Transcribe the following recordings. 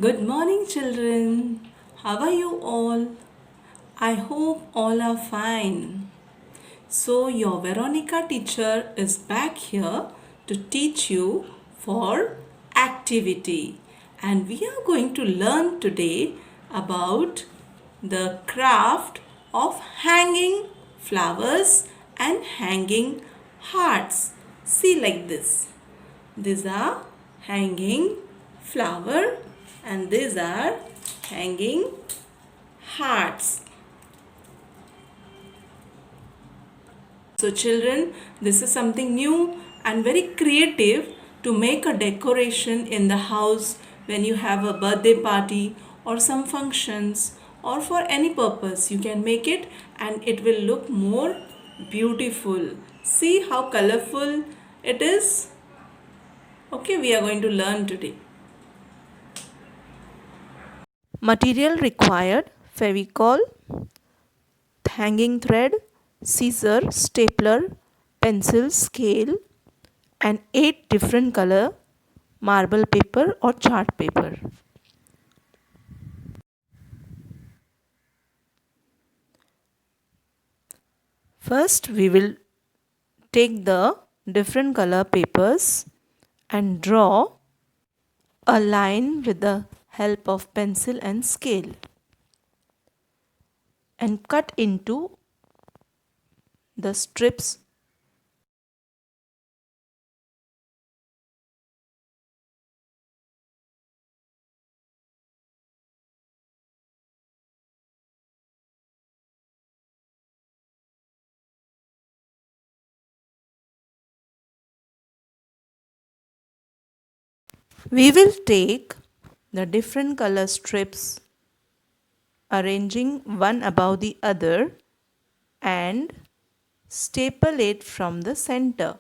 Good morning, children. How are you all? I hope all are fine. So, your Veronica teacher is back here to teach you for activity, and we are going to learn today about the craft of hanging flowers and hanging hearts. See, like this. These are hanging flower and these are hanging hearts. So children, this is something new and very creative to make a decoration in the house when you have a birthday party or some functions or for any purpose. You can make it and it will look more beautiful. See how colorful it is. Okay, we are going to learn today. Material required: Fevicol, hanging thread, scissor, stapler, pencil, scale, and 8 different color marble paper or chart paper. First, we will take the different color papers and draw a line with the help of pencil and scale and cut into the strips. We will take the different color strips, arranging one above the other, and staple it from the center.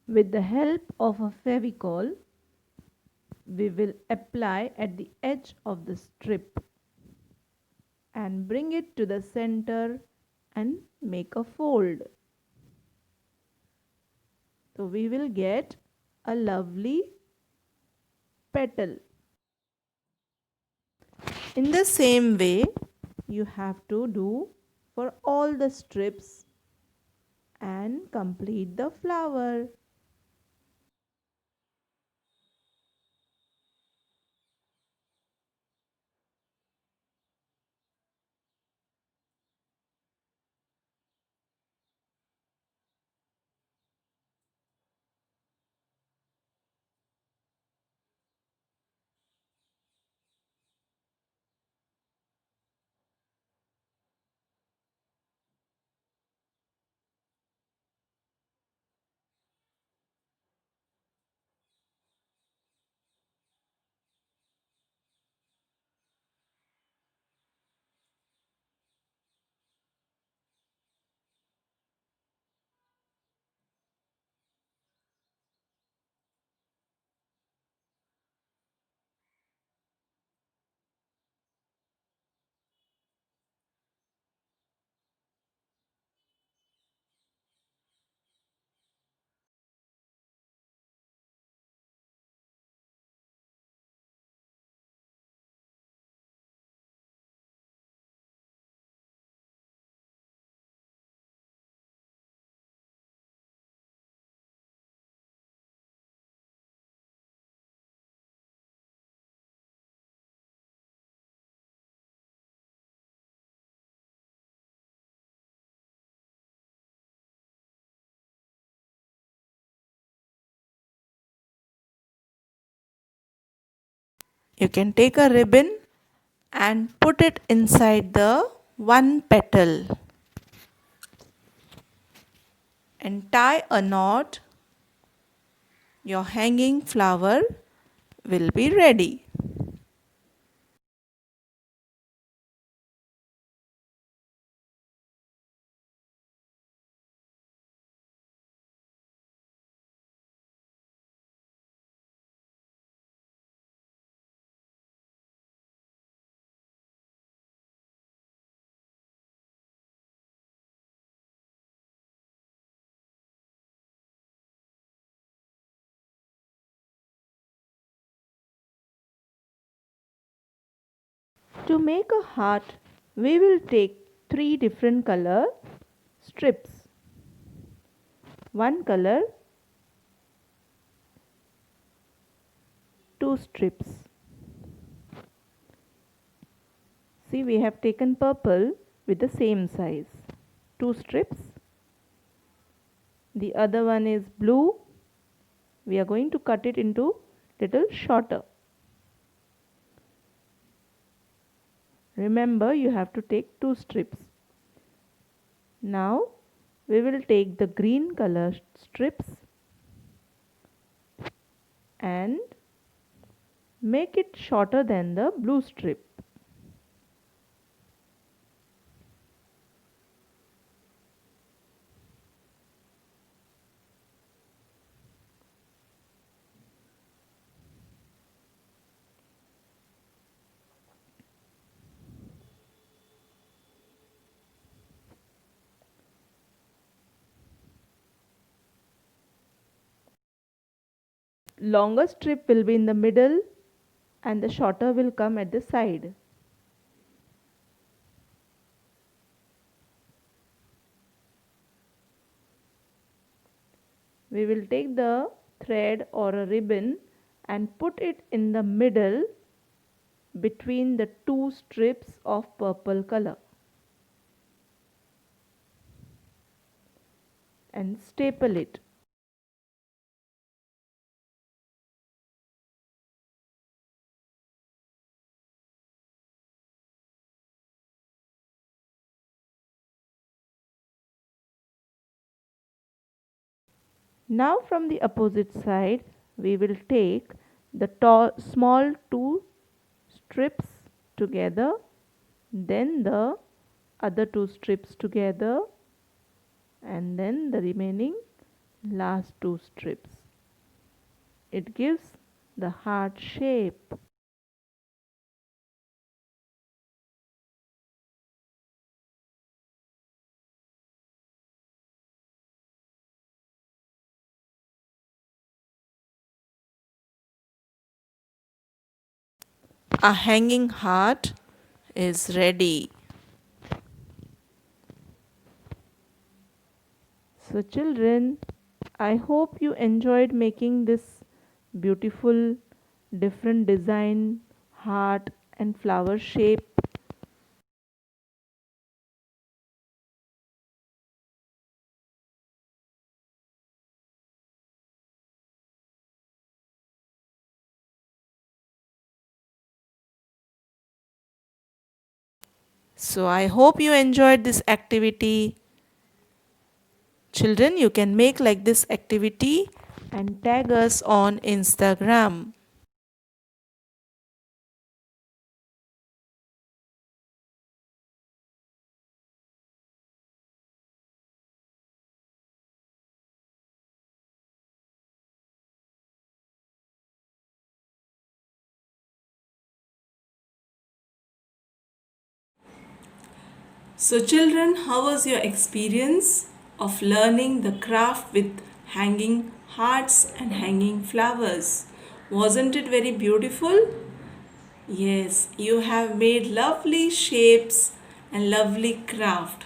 With the help of a Fevicol, we will apply at the edge of the strip and bring it to the center and make a fold. So we will get a lovely petal. In the same way, you have to do for all the strips and complete the flower. You can take a ribbon and put it inside the one petal and tie a knot, your hanging flower will be ready. To make a heart, we will take three different color strips. One color, two strips. See, we have taken purple with the same size. Two strips. The other one is blue. We are going to cut it into little shorter. Remember, you have to take two strips. Now we will take the green color strips and make it shorter than the blue strip. Longer strip will be in the middle and the shorter will come at the side. We will take the thread or a ribbon and put it in the middle between the two strips of purple color and staple it. Now from the opposite side we will take the small two strips together, then the other two strips together, and then the remaining last two strips. It gives the heart shape. A hanging heart is ready. So children, I hope you enjoyed making this beautiful different design heart and flower shape. So I hope you enjoyed this activity. Children, you can make like this activity and tag us on Instagram. So children, how was your experience of learning the craft with hanging hearts and hanging flowers? Wasn't it very beautiful? Yes, you have made lovely shapes and lovely craft.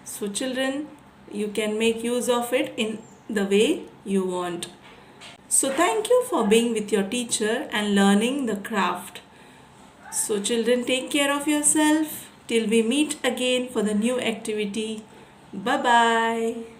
So children, you can make use of it in the way you want. So thank you for being with your teacher and learning the craft. So children, take care of yourself till we meet again for the new activity. Bye bye.